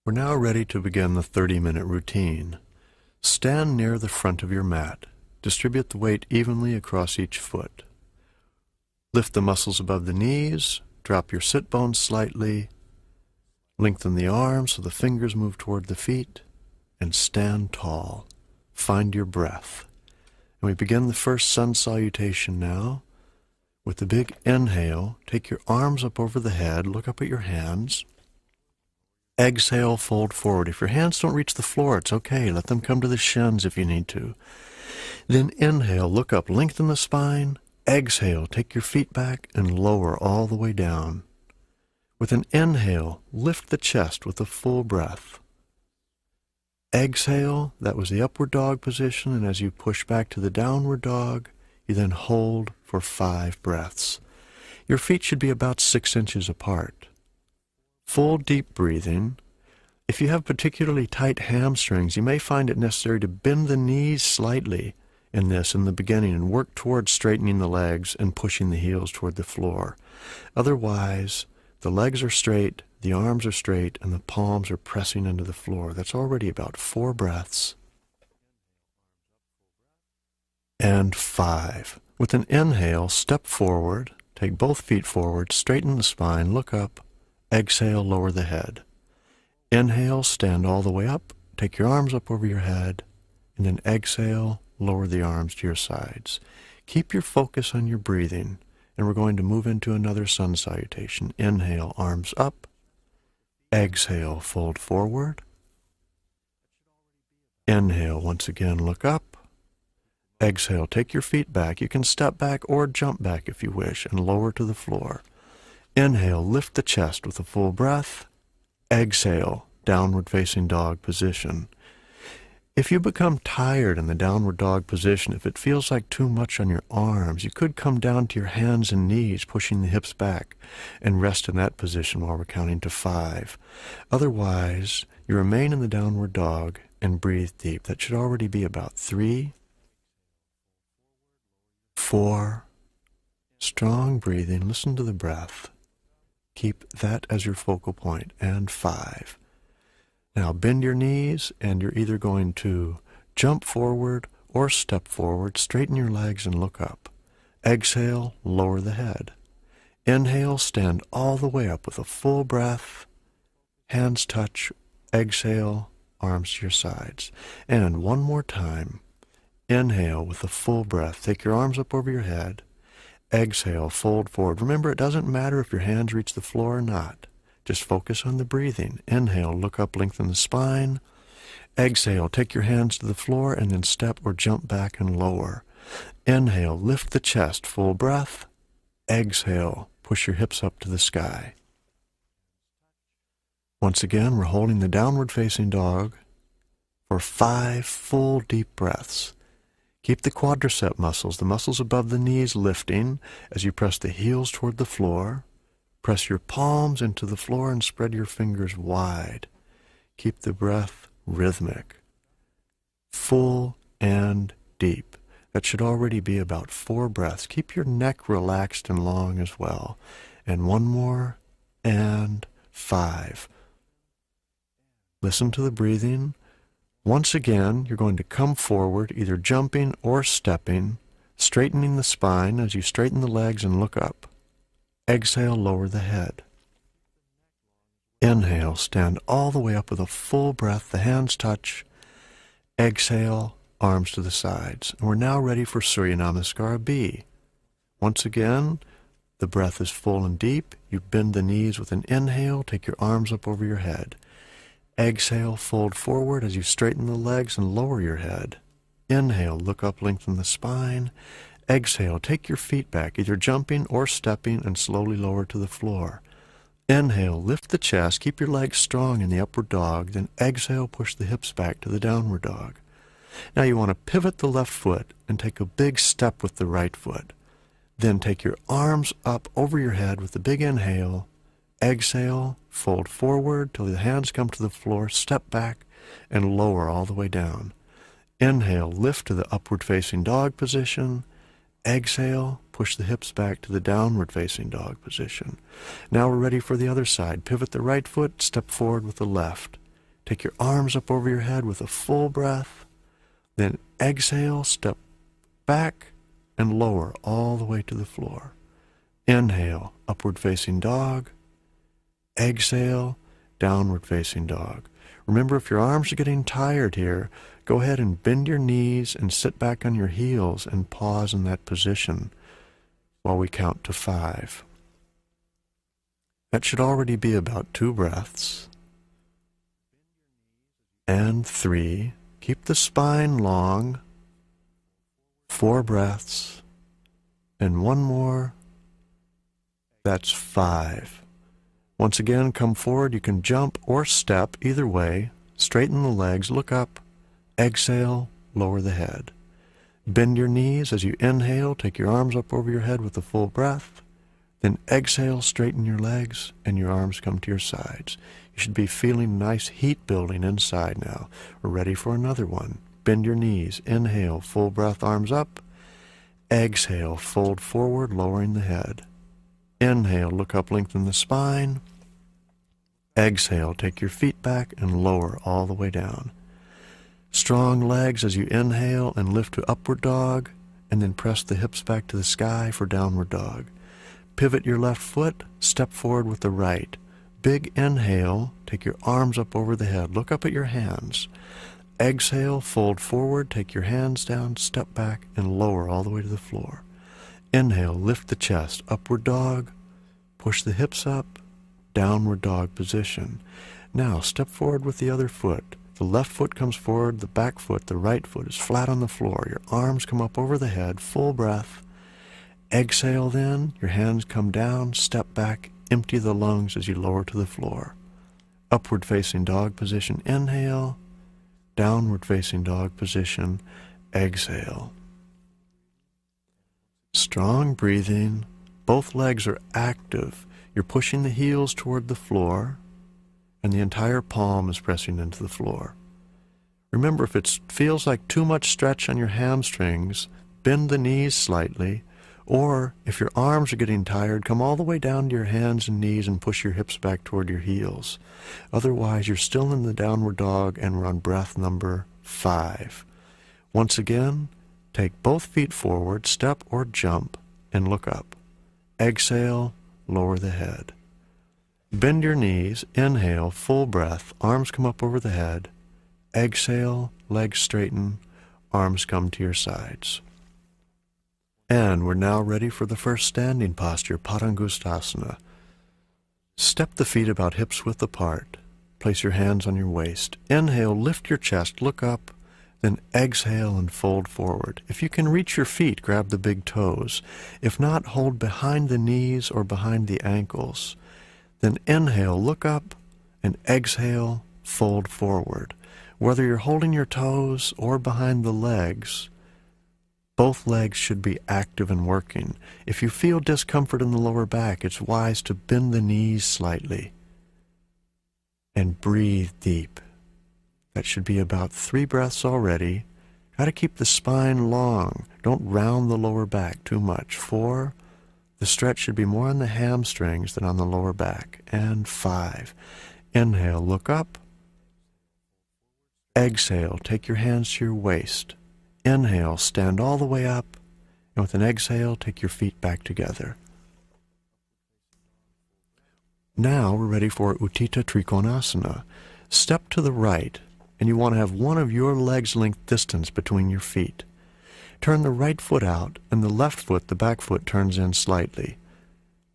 We're now ready to begin the 30-minute routine. Stand near the front of your mat. Distribute the weight evenly across each foot. Lift the muscles above the knees. Drop your sit bones slightly. Lengthen the arms so the fingers move toward the feet. And stand tall. Find your breath. And we begin the first sun salutation now. With the big inhale, take your arms up over the head. Look up at your hands. Exhale, fold forward. If your hands don't reach the floor, it's okay. Let them come to the shins if you need to. Then inhale, look up, lengthen the spine. Exhale, take your feet back and lower all the way down. With an inhale, lift the chest with a full breath. Exhale, that was the upward dog position, and as you push back to the downward dog, you then hold for 5 breaths. Your feet should be about 6 inches apart. Full deep breathing. If you have particularly tight hamstrings, you may find it necessary to bend the knees slightly in the beginning and work towards straightening the legs and pushing the heels toward the floor. Otherwise, the legs are straight, the arms are straight, and the palms are pressing into the floor. That's already about 4 breaths. And 5. With an inhale, step forward, take both feet forward, straighten the spine, look up. Exhale, lower the head. Inhale, stand all the way up, take your arms up over your head, and then exhale, lower the arms to your sides. Keep your focus on your breathing, and we're going to move into another sun salutation. Inhale, arms up. Exhale, fold forward. Inhale, once again, look up. Exhale, take your feet back. You can step back or jump back if you wish, and lower to the floor. Inhale, lift the chest with a full breath. Exhale, downward facing dog position. If you become tired in the downward dog position, if it feels like too much on your arms, you could come down to your hands and knees, pushing the hips back, and rest in that position while we're counting to 5. Otherwise, you remain in the downward dog and breathe deep. That should already be about 3, 4. Strong breathing. Listen to the breath. Keep that as your focal point. And 5. Now bend your knees, and you're either going to jump forward or step forward. Straighten your legs and look up. Exhale, lower the head. Inhale, stand all the way up with a full breath. Hands touch. Exhale, arms to your sides. And one more time. Inhale with a full breath. Take your arms up over your head. Exhale, fold forward. Remember, it doesn't matter if your hands reach the floor or not. Just focus on the breathing. Inhale, look up, lengthen the spine. Exhale, take your hands to the floor and then step or jump back and lower. Inhale, lift the chest, full breath. Exhale, push your hips up to the sky. Once again, we're holding the downward facing dog for 5 full deep breaths. Keep the quadricep muscles, the muscles above the knees, lifting as you press the heels toward the floor. Press your palms into the floor and spread your fingers wide. Keep the breath rhythmic, full and deep. That should already be about 4 breaths. Keep your neck relaxed and long as well. And 1 more, and 5. Listen to the breathing. Once again, you're going to come forward, either jumping or stepping, straightening the spine as you straighten the legs and look up. Exhale, lower the head. Inhale, stand all the way up with a full breath, the hands touch. Exhale, arms to the sides. And we're now ready for Surya Namaskara B. Once again, the breath is full and deep. You bend the knees with an inhale, take your arms up over your head. Exhale, fold forward as you straighten the legs and lower your head. Inhale, look up, lengthen the spine. Exhale, take your feet back, either jumping or stepping, and slowly lower to the floor. Inhale, lift the chest, keep your legs strong in the upward dog, then exhale, push the hips back to the downward dog. Now you want to pivot the left foot and take a big step with the right foot. Then take your arms up over your head with a big inhale. Exhale, fold forward till the hands come to the floor, step back, and lower all the way down. Inhale, lift to the upward facing dog position. Exhale, push the hips back to the downward facing dog position. Now we're ready for the other side. Pivot the right foot, step forward with the left. take your arms up over your head with a full breath. Then exhale, step back and lower all the way to the floor. Inhale, upward facing dog. Exhale, downward facing dog. Remember, if your arms are getting tired here, go ahead and bend your knees and sit back on your heels and pause in that position while we count to 5. That should already be about 2 breaths. And 3. Keep the spine long. 4 breaths. And 1 more. That's 5. Once again, come forward. You can jump or step, either way. Straighten the legs, look up. Exhale, lower the head. Bend your knees as you inhale. Take your arms up over your head with a full breath. Then exhale, straighten your legs, and your arms come to your sides. You should be feeling nice heat building inside now. We're ready for another one. Bend your knees. Inhale, full breath, arms up. Exhale, fold forward, lowering the head. Inhale, look up, lengthen the spine. Exhale, take your feet back and lower all the way down. Strong legs as you inhale and lift to upward dog, and then press the hips back to the sky for downward dog. Pivot your left foot, step forward with the right. Big inhale, take your arms up over the head, look up at your hands. Exhale, fold forward, take your hands down, step back, and lower all the way to the floor. Inhale, lift the chest, upward dog, push the hips up, downward dog position. Now step forward with the other foot. The left foot comes forward, the back foot, the right foot is flat on the floor. Your arms come up over the head, full breath. Exhale then, your hands come down, step back, empty the lungs as you lower to the floor. Upward facing dog position, inhale. Downward facing dog position, exhale. Strong breathing. Both legs are active. You're pushing the heels toward the floor, and the entire palm is pressing into the floor. Remember, if it feels like too much stretch on your hamstrings, bend the knees slightly, or if your arms are getting tired, come all the way down to your hands and knees and push your hips back toward your heels. Otherwise, you're still in the downward dog, and we're on breath number 5. Once again, take both feet forward, step or jump, and look up. Exhale, lower the head. Bend your knees, inhale, full breath, arms come up over the head. Exhale, legs straighten, arms come to your sides. And we're now ready for the first standing posture, Padangusthasana. Step the feet about hips width apart. Place your hands on your waist. Inhale, lift your chest, look up, then exhale and fold forward. If you can reach your feet, grab the big toes. If not, hold behind the knees or behind the ankles. Then inhale, look up, and exhale, fold forward. Whether you're holding your toes or behind the legs, both legs should be active and working. If you feel discomfort in the lower back, it's wise to bend the knees slightly and breathe deep. That should be about 3 breaths already. Got to keep the spine long. Don't round the lower back too much. 4. The stretch should be more on the hamstrings than on the lower back. And 5. Inhale, look up. Exhale, take your hands to your waist. Inhale, stand all the way up. And with an exhale, take your feet back together. Now we're ready for Utthita Trikonasana. Step to the right, and you want to have one of your legs length distance between your feet. Turn the right foot out, and the left foot, the back foot, turns in slightly.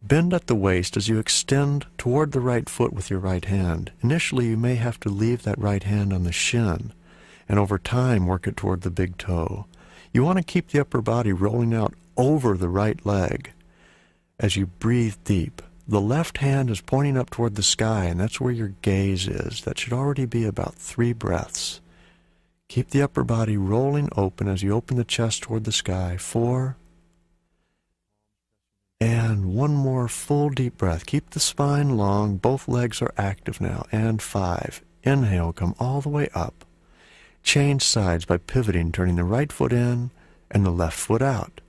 Bend at the waist as you extend toward the right foot with your right hand. Initially, you may have to leave that right hand on the shin, and over time, work it toward the big toe. You want to keep the upper body rolling out over the right leg as you breathe deep. The left hand is pointing up toward the sky, and that's where your gaze is. That should already be about 3 breaths. Keep the upper body rolling open as you open the chest toward the sky. 4. And 1 more full deep breath. Keep the spine long. Both legs are active now. And 5. Inhale, come all the way up. Change sides by pivoting, turning the right foot in and the left foot out.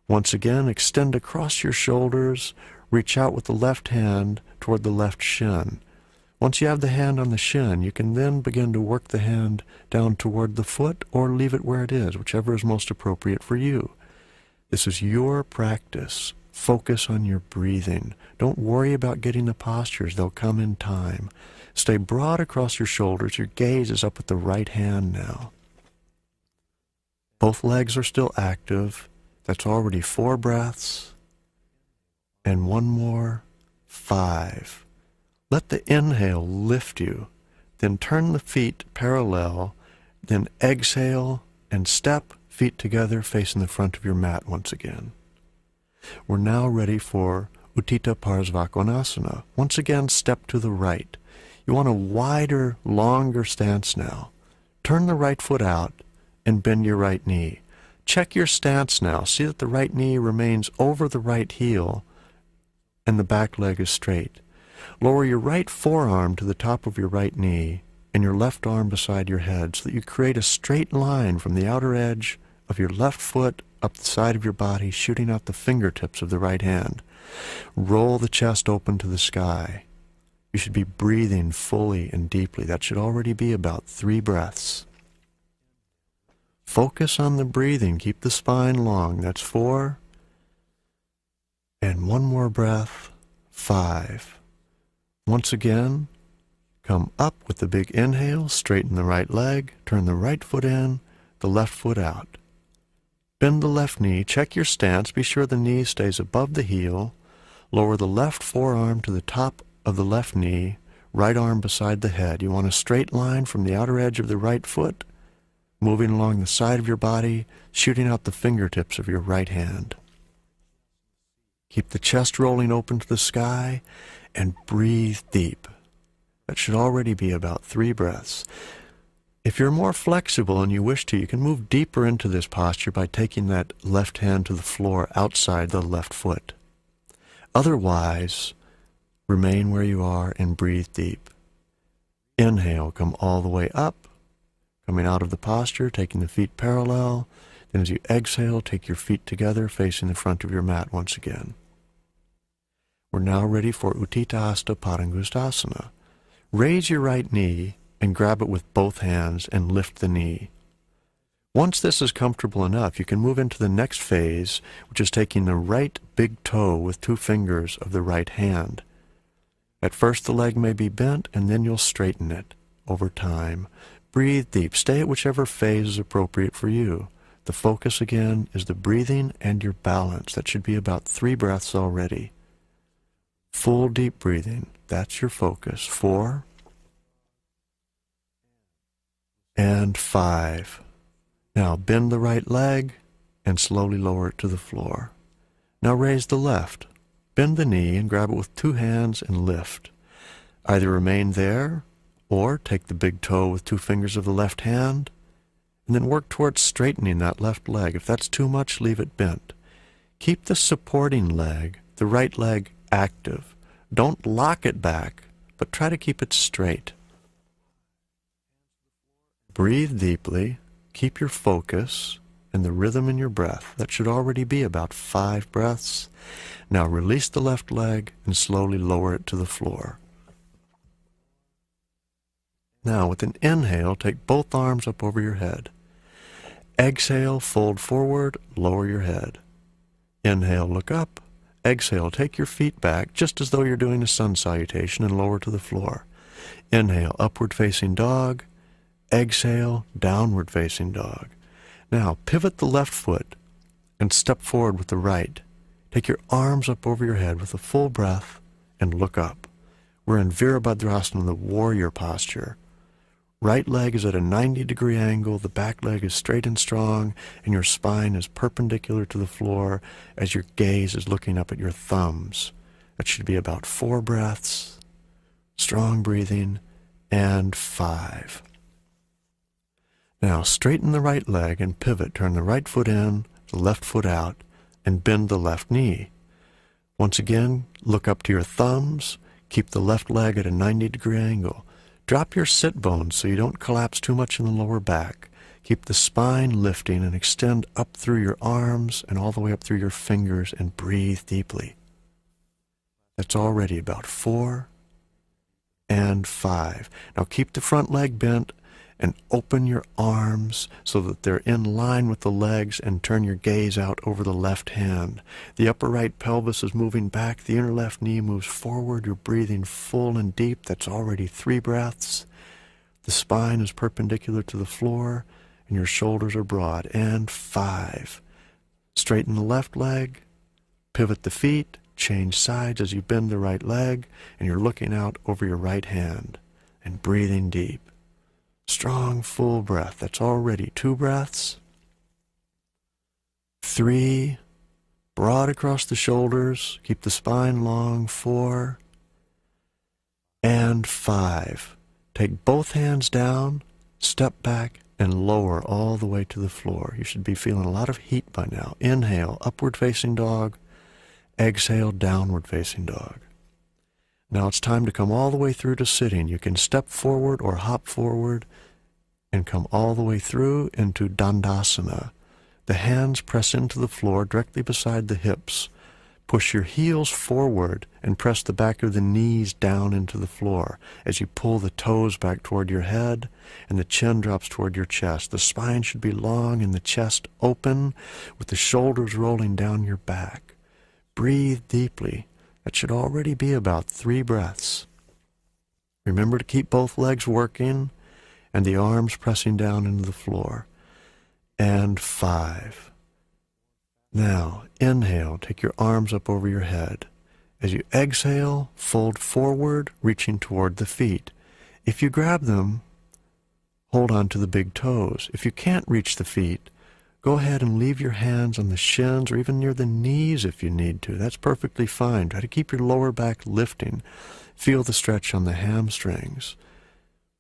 Once again, extend across your shoulders. Reach out with the left hand toward the left shin. Once you have the hand on the shin, you can then begin to work the hand down toward the foot or leave it where it is, whichever is most appropriate for you. This is your practice. Focus on your breathing. Don't worry about getting the postures. They'll come in time. Stay broad across your shoulders. Your gaze is up at the right hand now. Both legs are still active. That's already 4 breaths. And one more, 5. Let the inhale lift you. Then turn the feet parallel. Then exhale and step, feet together, facing the front of your mat once again. We're now ready for Utthita Parsvakonasana. Once again, step to the right. You want a wider, longer stance now. Turn the right foot out and bend your right knee. Check your stance now. See that the right knee remains over the right heel and the back leg is straight. Lower your right forearm to the top of your right knee and your left arm beside your head so that you create a straight line from the outer edge of your left foot up the side of your body, shooting out the fingertips of the right hand. Roll the chest open to the sky. You should be breathing fully and deeply. That should already be about 3 breaths. Focus on the breathing. Keep the spine long. That's 4. And one more breath, 5. Once again, come up with the big inhale, straighten the right leg, turn the right foot in, the left foot out. Bend the left knee, check your stance, be sure the knee stays above the heel, lower the left forearm to the top of the left knee, right arm beside the head. You want a straight line from the outer edge of the right foot, moving along the side of your body, shooting out the fingertips of your right hand. Keep the chest rolling open to the sky and breathe deep. That should already be about 3 breaths. If you're more flexible and you wish to, you can move deeper into this posture by taking that left hand to the floor outside the left foot. Otherwise, remain where you are and breathe deep. Inhale, come all the way up, coming out of the posture, taking the feet parallel. Then as you exhale, take your feet together, facing the front of your mat once again. We're now ready for Utthita Hasta Padangusthasana. Raise your right knee and grab it with both hands and lift the knee. Once this is comfortable enough, you can move into the next phase, which is taking the right big toe with 2 fingers of the right hand. At first the leg may be bent, and then you'll straighten it over time. Breathe deep. Stay at whichever phase is appropriate for you. The focus again is the breathing and your balance. That should be about 3 breaths already. Full deep breathing. That's your focus. 4 and 5. Now bend the right leg and slowly lower it to the floor. Now raise the left. Bend the knee and grab it with 2 hands and lift. Either remain there or take the big toe with 2 fingers of the left hand and then work towards straightening that left leg. If that's too much, leave it bent. Keep the supporting leg, the right leg, active. Don't lock it back, but try to keep it straight. Breathe deeply. Keep your focus and the rhythm in your breath. That should already be about 5 breaths. Now release the left leg and slowly lower it to the floor. Now with an inhale, take both arms up over your head. Exhale, fold forward, lower your head. Inhale, look up. Exhale, take your feet back, just as though you're doing a sun salutation, and lower to the floor. Inhale, upward facing dog. Exhale, downward facing dog. Now pivot the left foot and step forward with the right. Take your arms up over your head with a full breath and look up. We're in Virabhadrasana, the warrior posture. Right leg is at a 90-degree angle, the back leg is straight and strong, and your spine is perpendicular to the floor as your gaze is looking up at your thumbs. That should be about 4 breaths, strong breathing, and 5. Now straighten the right leg and pivot. Turn the right foot in, the left foot out, and bend the left knee. Once again, look up to your thumbs. Keep the left leg at a 90-degree angle. Drop your sit bones so you don't collapse too much in the lower back. Keep the spine lifting and extend up through your arms and all the way up through your fingers and breathe deeply. That's already about 4 and 5. Now keep the front leg bent and open your arms so that they're in line with the legs, and turn your gaze out over the left hand. The upper right pelvis is moving back. The inner left knee moves forward. You're breathing full and deep. That's already 3 breaths. The spine is perpendicular to the floor, and your shoulders are broad. And 5. Straighten the left leg. Pivot the feet. Change sides as you bend the right leg, and you're looking out over your right hand and breathing deep. Strong, full breath. That's already 2 breaths. 3. Broad across the shoulders. Keep the spine long. 4. And 5. Take both hands down, step back, and lower all the way to the floor. You should be feeling a lot of heat by now. Inhale, upward facing dog. Exhale, downward facing dog. Now it's time to come all the way through to sitting. You can step forward or hop forward and come all the way through into Dandasana. The hands press into the floor directly beside the hips. Push your heels forward and press the back of the knees down into the floor as you pull the toes back toward your head and the chin drops toward your chest. The spine should be long and the chest open with the shoulders rolling down your back. Breathe deeply. That should already be about 3 breaths. Remember to keep both legs working and the arms pressing down into the floor. And 5. Now, inhale, take your arms up over your head. As you exhale, fold forward, reaching toward the feet. If you grab them, hold on to the big toes. If you can't reach the feet, go ahead and leave your hands on the shins or even near the knees if you need to. That's perfectly fine. Try to keep your lower back lifting. Feel the stretch on the hamstrings.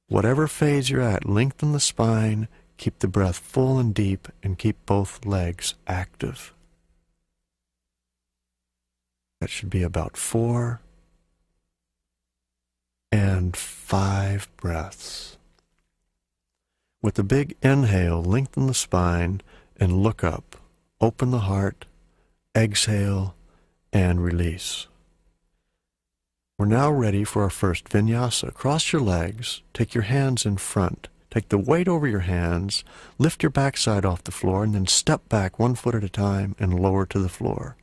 Whatever phase you're at, lengthen the spine, keep the breath full and deep, and keep both legs active. That should be about 4 and 5 breaths. With a big inhale, lengthen the spine and look up. Open the heart, exhale, and release. We're now ready for our first vinyasa. Cross your legs, take your hands in front. Take the weight over your hands, lift your backside off the floor, and then step back 1 foot at a time and lower to the floor.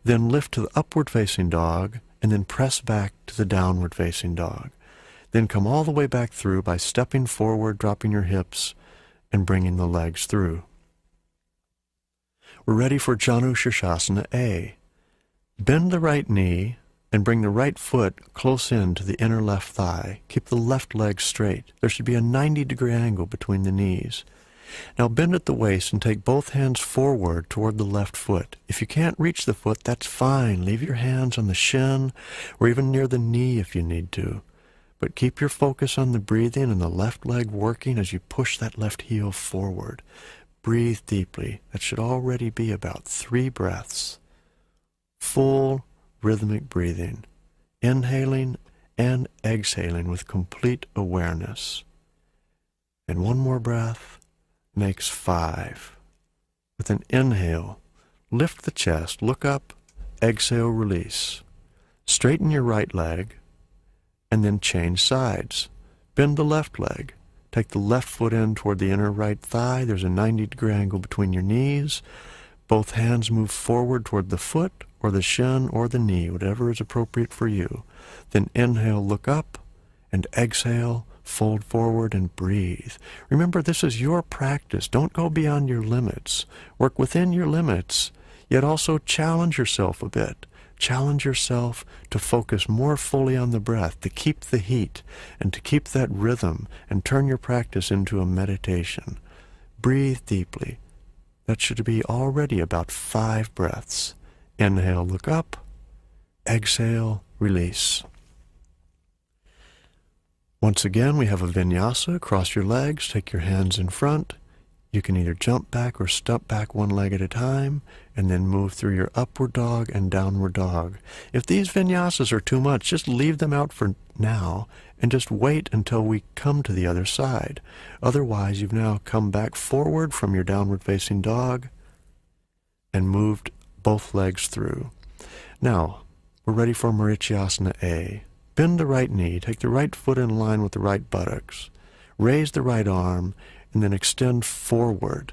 Then lift to the upward facing dog, and then press back to the downward facing dog. Then come all the way back through by stepping forward, dropping your hips, and bringing the legs through. We're ready for Janu Shirshasana A. Bend the right knee and bring the right foot close in to the inner left thigh. Keep the left leg straight. There should be a 90-degree angle between the knees. Now bend at the waist and take both hands forward toward the left foot. If you can't reach the foot, that's fine. Leave your hands on the shin or even near the knee if you need to. But keep your focus on the breathing and the left leg working as you push that left heel forward. Breathe deeply. That should already be about 3 breaths. Full rhythmic breathing. Inhaling and exhaling with complete awareness. And 1 more breath makes 5. With an inhale, lift the chest, look up, exhale, release. Straighten your right leg, and then change sides. Bend the left leg. Take the left foot in toward the inner right thigh. There's a 90-degree angle between your knees. Both hands move forward toward the foot or the shin or the knee, whatever is appropriate for you. Then inhale, look up, and exhale, fold forward and breathe. Remember, this is your practice. Don't go beyond your limits. Work within your limits, yet also challenge yourself a bit. Challenge yourself to focus more fully on the breath, to keep the heat, and to keep that rhythm, and turn your practice into a meditation. Breathe deeply. That should be already about 5 breaths. Inhale, look up. Exhale, release. Once again, we have a vinyasa. Cross your legs, take your hands in front. You can either jump back or step back 1 leg at a time, and then move through your upward dog and downward dog. If these vinyasas are too much, just leave them out for now, and just wait until we come to the other side. Otherwise, you've now come back forward from your downward facing dog and moved both legs through. Now, we're ready for Marichyasana A. Bend the right knee, take the right foot in line with the right buttocks, raise the right arm, and then extend forward.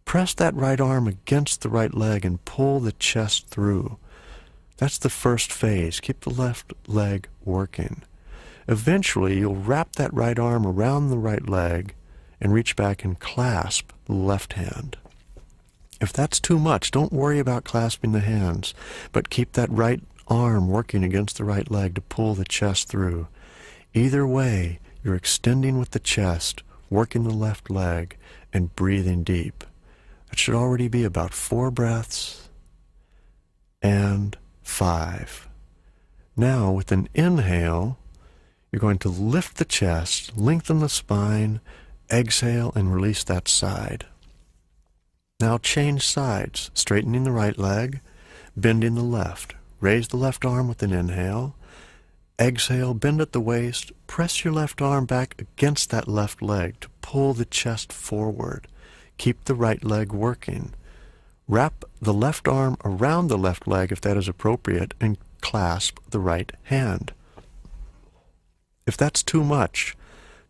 Press that right arm against the right leg and pull the chest through. That's the first phase. Keep the left leg working. Eventually, you'll wrap that right arm around the right leg and reach back and clasp the left hand. If that's too much, don't worry about clasping the hands, but keep that right arm working against the right leg to pull the chest through. Either way, you're extending with the chest, working the left leg, and breathing deep. That should already be about 4 breaths and 5. Now, with an inhale, you're going to lift the chest, lengthen the spine, exhale, and release that side. Now change sides, straightening the right leg, bending the left. Raise the left arm with an inhale. Exhale, bend at the waist. Press your left arm back against that left leg to pull the chest forward. Keep the right leg working. Wrap the left arm around the left leg if that is appropriate and clasp the right hand. If that's too much,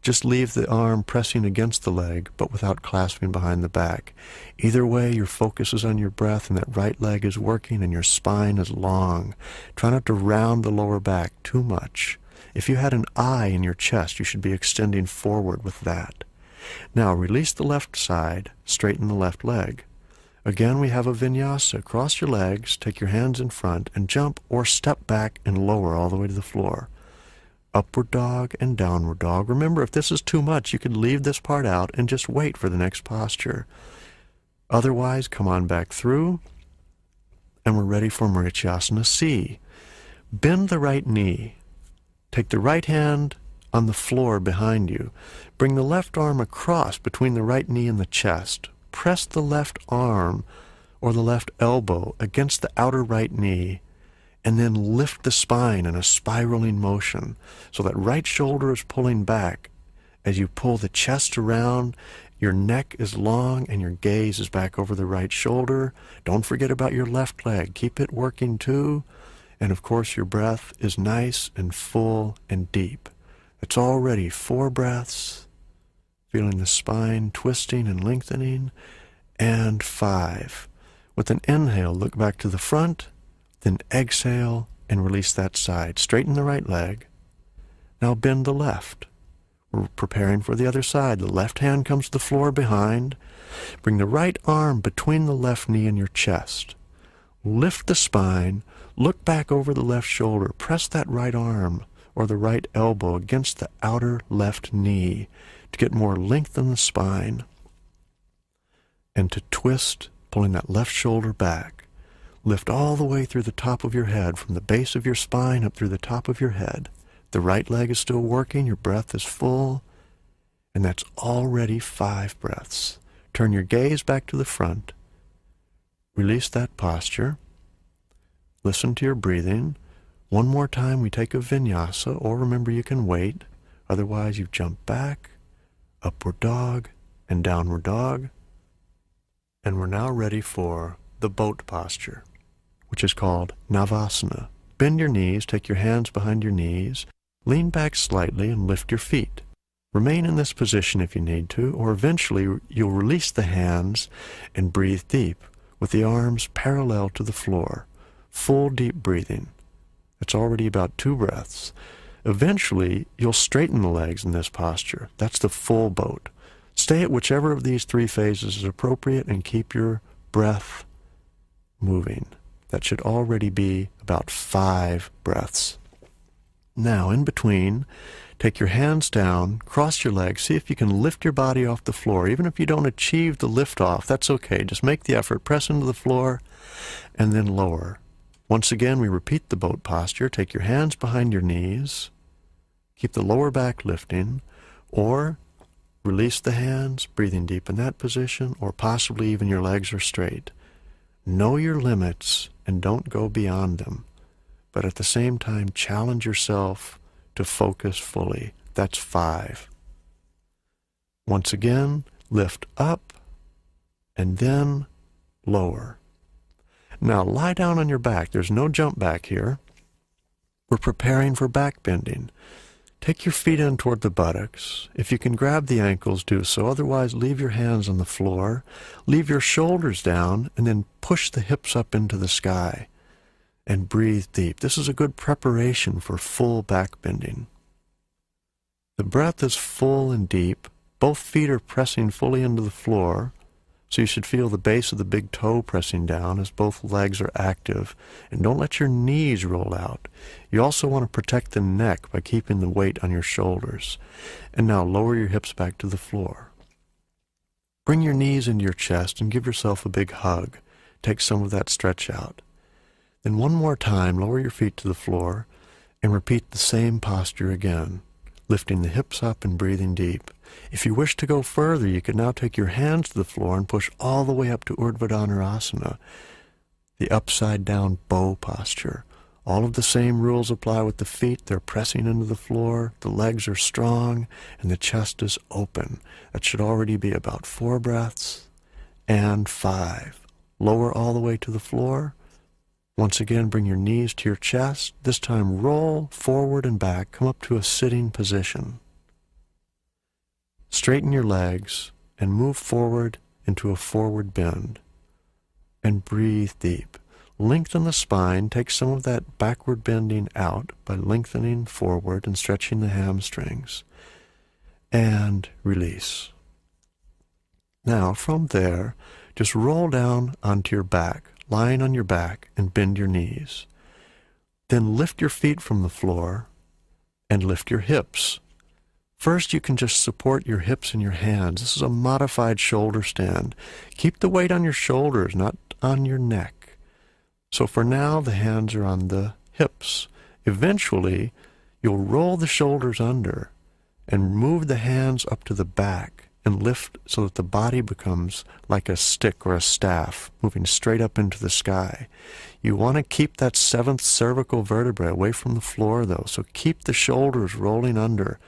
just leave the arm pressing against the leg, but without clasping behind the back. Either way, your focus is on your breath and that right leg is working and your spine is long. Try not to round the lower back too much. If you had an I in your chest, you should be extending forward with that. Now, release the left side, straighten the left leg. Again, we have a vinyasa. Cross your legs, take your hands in front, and jump or step back and lower all the way to the floor. Upward dog and downward dog. Remember, if this is too much, you could leave this part out and just wait for the next posture. Otherwise, come on back through, and we're ready for Marichyasana C. Bend the right knee. Take the right hand on the floor behind you. Bring the left arm across between the right knee and the chest. Press the left arm or the left elbow against the outer right knee, and then lift the spine in a spiraling motion so that right shoulder is pulling back. As you pull the chest around, your neck is long and your gaze is back over the right shoulder. Don't forget about your left leg. Keep it working too. And of course, your breath is nice and full and deep. It's already 4 breaths, feeling the spine twisting and lengthening, and 5. With an inhale, look back to the front, then exhale and release that side. Straighten the right leg. Now bend the left. We're preparing for the other side. The left hand comes to the floor behind. Bring the right arm between the left knee and your chest. Lift the spine. Look back over the left shoulder. Press that right arm or the right elbow against the outer left knee to get more length in the spine and to twist, pulling that left shoulder back. Lift all the way through the top of your head, from the base of your spine up through the top of your head. The right leg is still working, your breath is full, and that's already 5 breaths. Turn your gaze back to the front. Release that posture. Listen to your breathing. One more time, we take a vinyasa, or remember you can wait. Otherwise, you jump back, upward dog, and downward dog. And we're now ready for the boat posture, which is called Navasana. Bend your knees, take your hands behind your knees, lean back slightly and lift your feet. Remain in this position if you need to, or eventually you'll release the hands and breathe deep with the arms parallel to the floor. Full deep breathing. It's already about 2 breaths. Eventually, you'll straighten the legs in this posture. That's the full boat. Stay at whichever of these 3 phases is appropriate and keep your breath moving. That should already be about 5 breaths. Now, in between, take your hands down, cross your legs, see if you can lift your body off the floor. Even if you don't achieve the lift off, that's okay. Just make the effort, press into the floor, and then lower. Once again, we repeat the boat posture. Take your hands behind your knees, keep the lower back lifting, or release the hands, breathing deep in that position, or possibly even your legs are straight. Know your limits and don't go beyond them, but at the same time, challenge yourself to focus fully. That's 5. Once again, lift up and then lower. Now lie down on your back. There's no jump back here. We're preparing for back bending. Take your feet in toward the buttocks. If you can grab the ankles, do so. Otherwise, leave your hands on the floor. Leave your shoulders down, and then push the hips up into the sky. And breathe deep. This is a good preparation for full back bending. The breath is full and deep. Both feet are pressing fully into the floor. So you should feel the base of the big toe pressing down as both legs are active. And don't let your knees roll out. You also want to protect the neck by keeping the weight on your shoulders. And now lower your hips back to the floor. Bring your knees into your chest and give yourself a big hug. Take some of that stretch out. Then one more time, lower your feet to the floor and repeat the same posture again, lifting the hips up and breathing deep. If you wish to go further, you can now take your hands to the floor and push all the way up to Urdhva Dhanurasana, the upside down bow posture. All of the same rules apply with the feet. They're pressing into the floor, the legs are strong, and the chest is open. That should already be about 4 breaths and 5. Lower all the way to the floor. Once again, bring your knees to your chest. This time roll forward and back. Come up to a sitting position. Straighten your legs and move forward into a forward bend. And breathe deep. Lengthen the spine. Take some of that backward bending out by lengthening forward and stretching the hamstrings. And release. Now, from there, just roll down onto your back, lying on your back, and bend your knees. Then lift your feet from the floor and lift your hips. First, you can just support your hips and your hands. This is a modified shoulder stand. Keep the weight on your shoulders, not on your neck. So for now, the hands are on the hips. Eventually, you'll roll the shoulders under and move the hands up to the back and lift so that the body becomes like a stick or a staff, moving straight up into the sky. You want to keep that 7th cervical vertebrae away from the floor, though, so keep the shoulders rolling under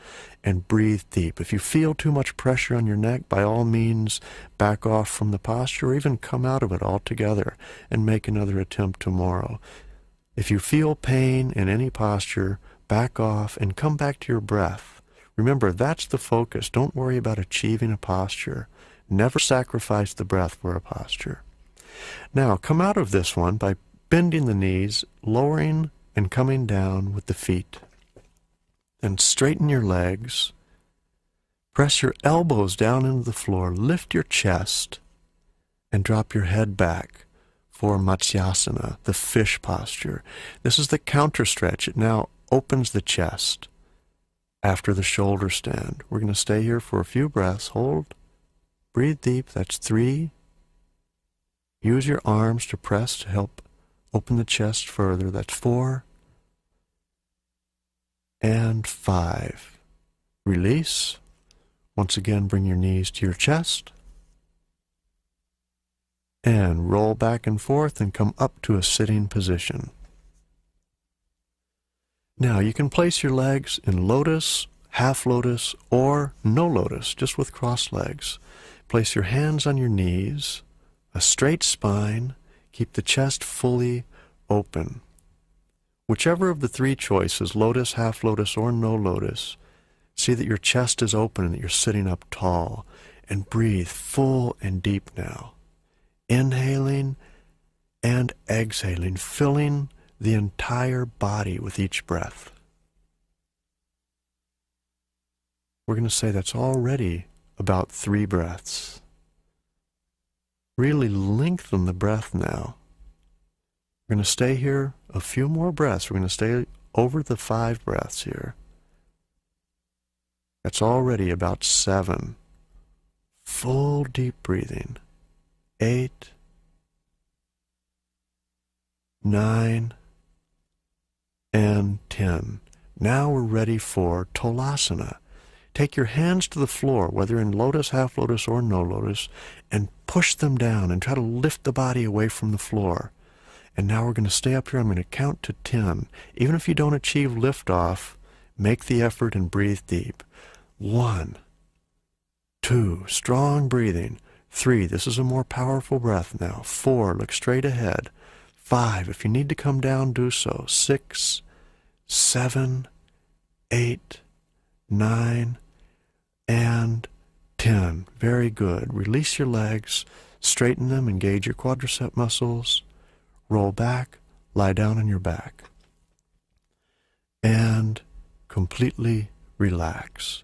and breathe deep. If you feel too much pressure on your neck, by all means, back off from the posture or even come out of it altogether and make another attempt tomorrow. If you feel pain in any posture, back off and come back to your breath. Remember, that's the focus. Don't worry about achieving a posture. Never sacrifice the breath for a posture. Now, come out of this one by bending the knees, lowering and coming down with the feet. Then straighten your legs. Press your elbows down into the floor. Lift your chest and drop your head back for Matsyasana, the fish posture. This is the counter stretch. It now opens the chest after the shoulder stand. We're going to stay here for a few breaths. Hold. Breathe deep. That's 3. Use your arms to press to help open the chest further. That's 4. And 5. Release. Once again, bring your knees to your chest. And roll back and forth and come up to a sitting position. Now, you can place your legs in lotus, half lotus, or no lotus, just with crossed legs. Place your hands on your knees, a straight spine, keep the chest fully open. Whichever of the 3 choices, lotus, half lotus, or no lotus, see that your chest is open and that you're sitting up tall. And breathe full and deep now. Inhaling and exhaling, filling the entire body with each breath. We're going to say that's already about 3 breaths. Really lengthen the breath now. We're going to stay here a few more breaths. We're going to stay over the 5 breaths here. That's already about 7. Full deep breathing. 8, 9, and 10. Now we're ready for Tolasana. Take your hands to the floor, whether in lotus, half lotus, or no lotus, and push them down and try to lift the body away from the floor. And now we're going to stay up here. I'm going to count to 10. Even if you don't achieve liftoff, make the effort and breathe deep. 1, 2, strong breathing. 3, this is a more powerful breath now. 4, look straight ahead. 5, if you need to come down, do so. 6, 7, 8, 9, and 10. Very good. Release your legs, straighten them, engage your quadricep muscles, roll back, lie down on your back, and completely relax.